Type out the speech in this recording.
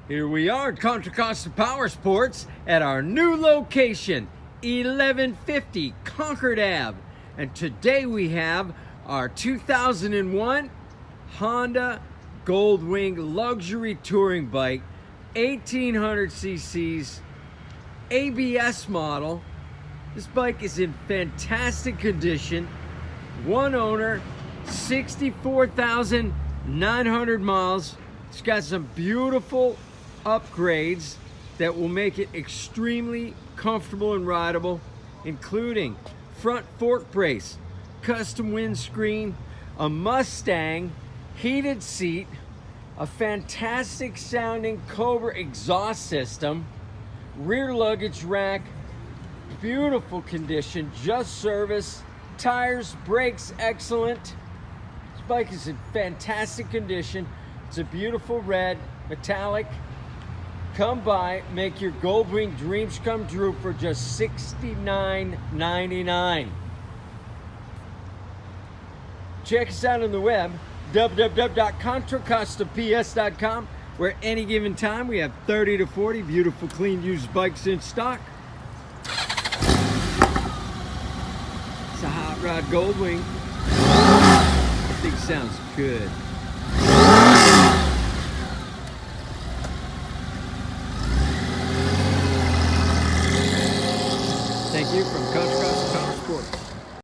Here we are at Contra Costa Powersports at our new location, 1150 Concord Ave. And today we have our 2001 Honda Goldwing luxury touring bike, 1800 cc's, ABS model. This bike is in fantastic condition. One owner, 64,900 miles. It's got some beautiful upgrades that will make it extremely comfortable and rideable, including front fork brace, custom windscreen, a Mustang, heated seat, a fantastic sounding Cobra exhaust system, rear luggage rack, beautiful condition, just service, tires, brakes, excellent. This bike is in fantastic condition. It's a beautiful red, metallic. Come by, make your Goldwing dreams come true for just $69.99. Check us out on the web, www.contracostaps.com, where any given time we have 30 to 40 beautiful, clean, used bikes in stock. It's a hot rod Goldwing. I think sounds good.